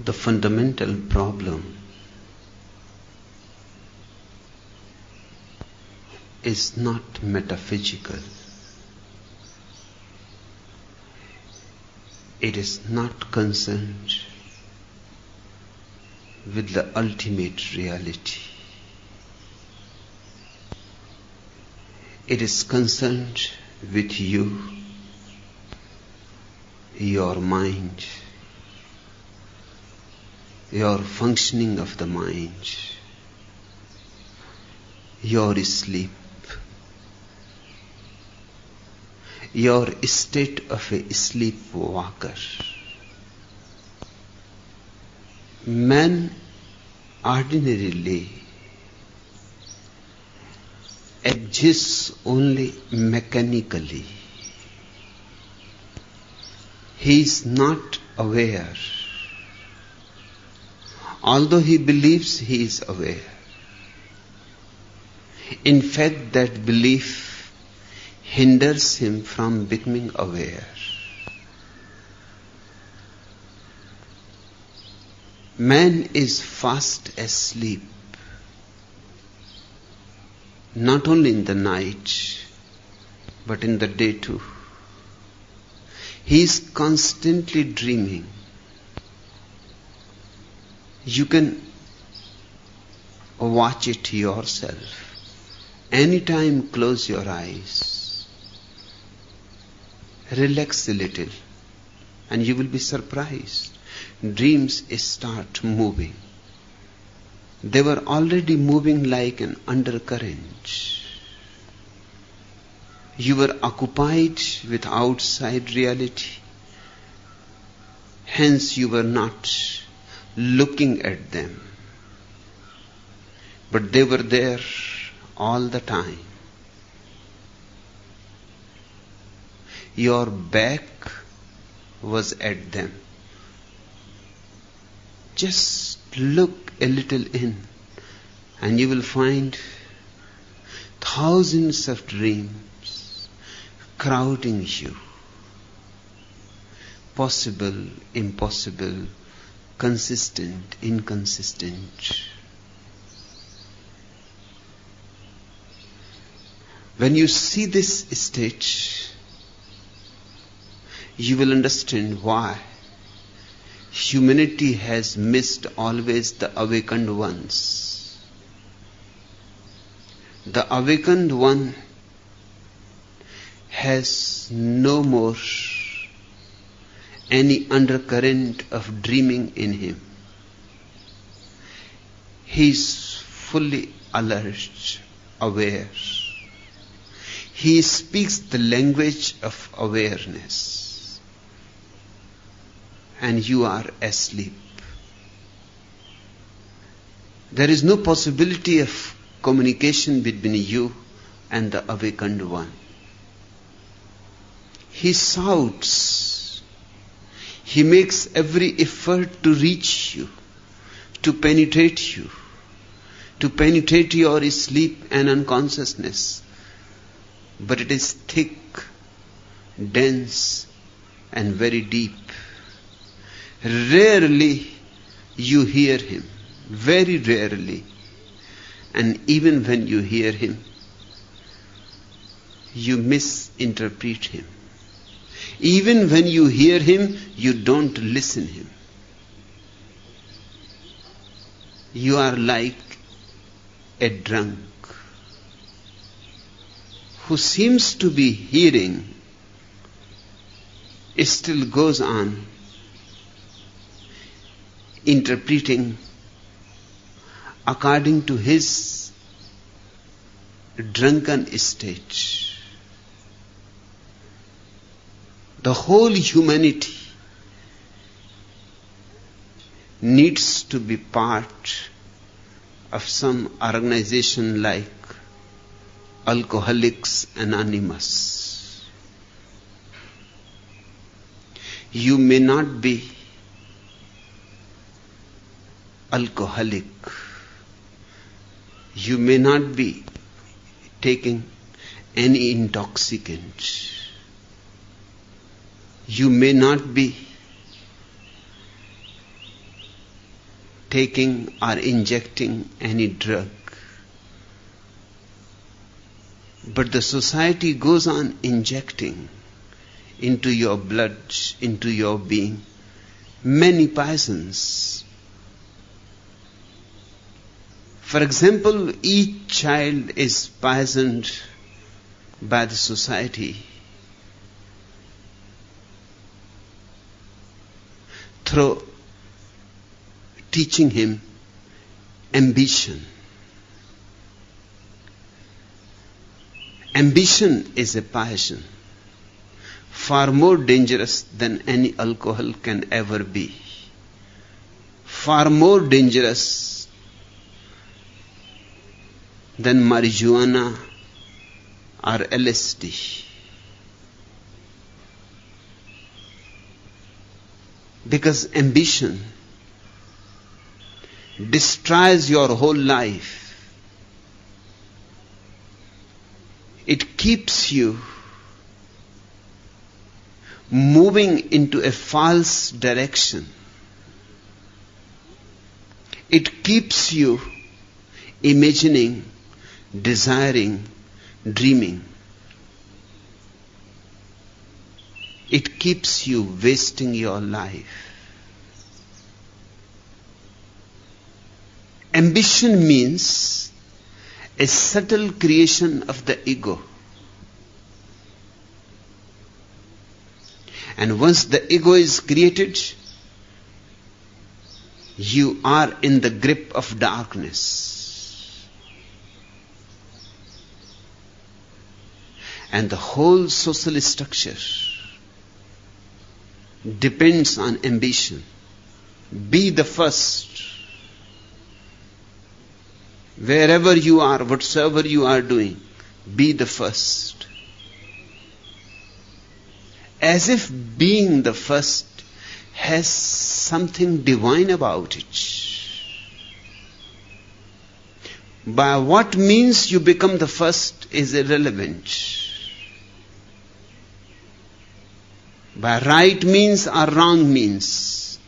The fundamental problem is not metaphysical. It is not concerned with the ultimate reality. It is concerned with you, your mind, your functioning of the mind, your sleep, your state of a sleepwalker. Man ordinarily exists only mechanically. He is not aware, although he believes he is aware. In fact, that belief hinders him from becoming aware. Man is fast asleep, not only in the night, but in the day too. He is constantly dreaming. You can watch it yourself. Anytime close your eyes, relax a little, and you will be surprised. Dreams start moving. They were already moving like an undercurrent. You were occupied with outside reality. Hence you were not looking at them. But they were there all the time. Your back was at them. Just look a little in, and you will find thousands of dreams crowding you. Possible, impossible, consistent, inconsistent. When you see this state, you will understand why humanity has missed always the awakened ones. The awakened one has no more any undercurrent of dreaming in him. He is fully alert, aware. He speaks the language of awareness. And you are asleep. There is no possibility of communication between you and the awakened one. He shouts. He makes every effort to reach you, to penetrate you, to penetrate your sleep and unconsciousness. But it is thick, dense, and very deep. Rarely you hear him, very rarely. And even when you hear him, you misinterpret him. Even when you hear him, you don't listen him. You are like a drunk who seems to be hearing, still goes on interpreting according to his drunken state. The whole humanity needs to be part of some organization like Alcoholics Anonymous. You may not be alcoholic. You may not be taking any intoxicant. You may not be taking or injecting any drug. But the society goes on injecting into your blood, into your being, many poisons. For example, each child is poisoned by the society through teaching him ambition. Ambition is a passion, far more dangerous than any alcohol can ever be, far more dangerous than marijuana or LSD. Because ambition destroys your whole life. It keeps you moving into a false direction. It keeps you imagining, desiring, dreaming. It keeps you wasting your life. Ambition means a subtle creation of the ego. And once the ego is created, you are in the grip of darkness. And the whole social structure depends on ambition. Be the first. Wherever you are, whatsoever you are doing, be the first. As if being the first has something divine about it. By what means you become the first is irrelevant. By right means or wrong means,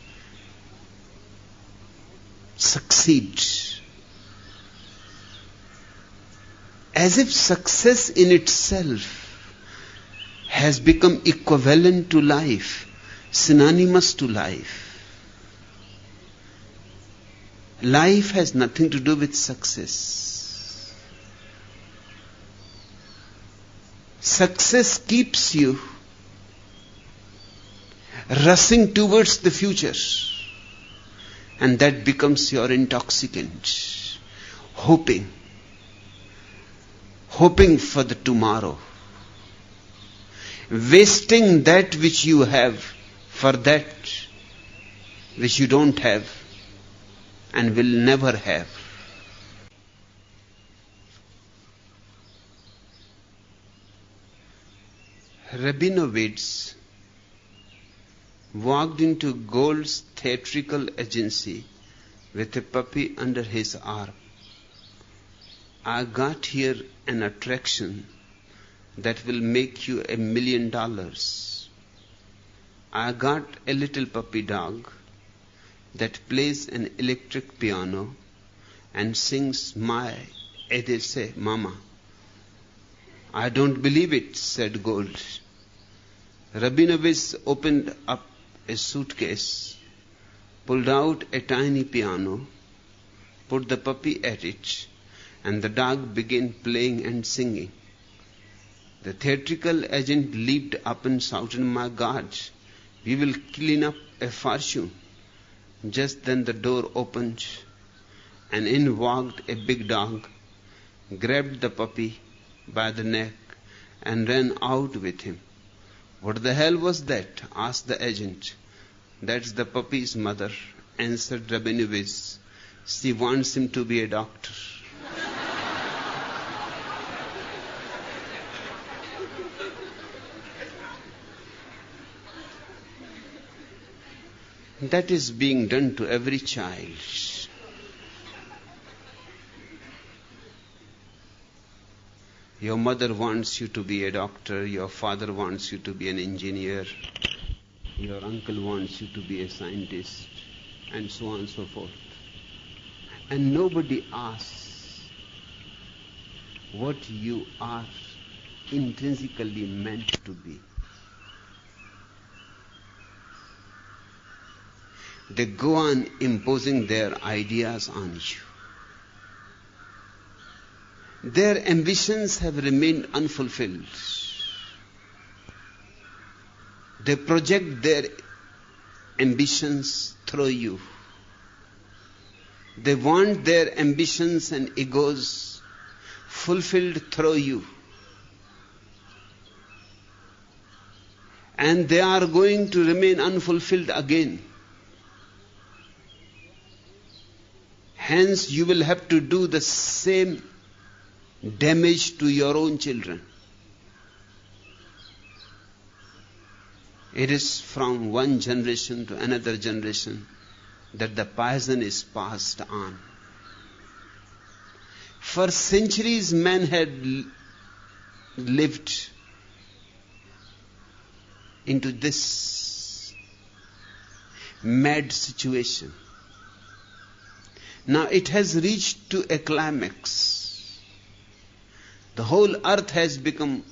succeed. As if success in itself has become equivalent to life, synonymous to life. Life has nothing to do with success. Success keeps you rushing towards the future, and that becomes your intoxicant, hoping for the tomorrow, wasting that which you have for that which you don't have and will never have. Rabinowitz walked into Gold's theatrical agency with a puppy under his arm. I got here an attraction that will make you $1 million. I got a little puppy dog that plays an electric piano and sings my Edese Mama. I don't believe it, said Gold. Rabinowitz opened up a suitcase, pulled out a tiny piano, put the puppy at it, and the dog began playing and singing. The theatrical agent leaped up and shouted, "My God, we will clean up a fortune." Just then the door opened, and in walked a big dog, grabbed the puppy by the neck, and ran out with him. "What the hell was that?" asked the agent. "That's the puppy's mother," answered Rabinowitz. "She wants him to be a doctor." That is being done to every child. Your mother wants you to be a doctor, your father wants you to be an engineer, your uncle wants you to be a scientist, and so on and so forth. and nobody asks what you are intrinsically meant to be. They go on imposing their ideas on you. Their ambitions have remained unfulfilled. They project their ambitions through you. They want their ambitions and egos fulfilled through you. And they are going to remain unfulfilled again. Hence, you will have to do the same damage to your own children. It is from one generation to another generation that the poison is passed on. For centuries, man had lived into this mad situation. Now it has reached to a climax. The whole earth has become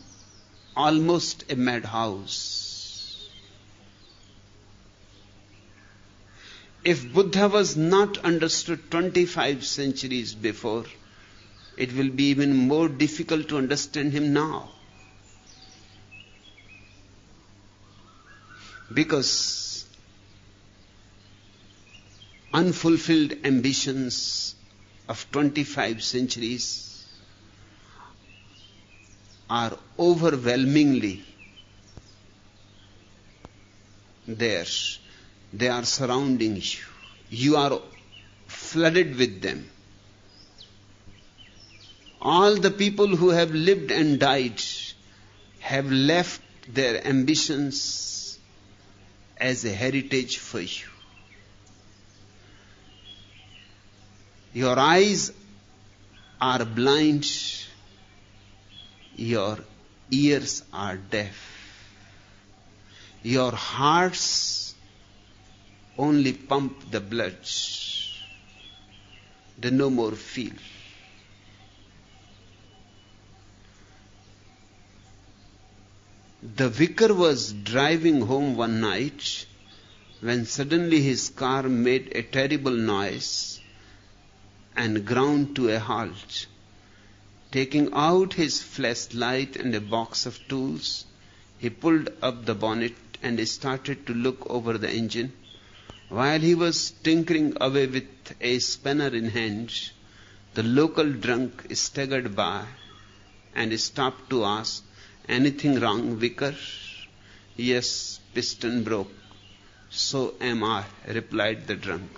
almost a madhouse. If Buddha was not understood 25 centuries before, it will be even more difficult to understand him now. Because unfulfilled ambitions of 25 centuries are overwhelmingly there. They are surrounding you. You are flooded with them. All the people who have lived and died have left their ambitions as a heritage for you. Your eyes are blind. Your ears are deaf. Your hearts only pump the blood. They no more feel. The vicar was driving home one night when suddenly his car made a terrible noise and ground to a halt. Taking out his flashlight and a box of tools, he pulled up the bonnet and started to look over the engine. While he was tinkering away with a spanner in hand, the local drunk staggered by and stopped to ask, "Anything wrong, vicar?" "Yes, piston broke." "So am I," replied the drunk.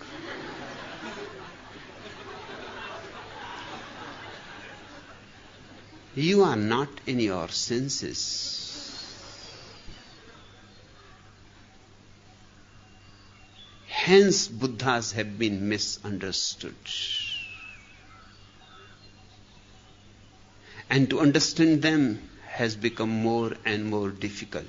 You are not in your senses. Hence, Buddhas have been misunderstood. And to understand them has become more and more difficult.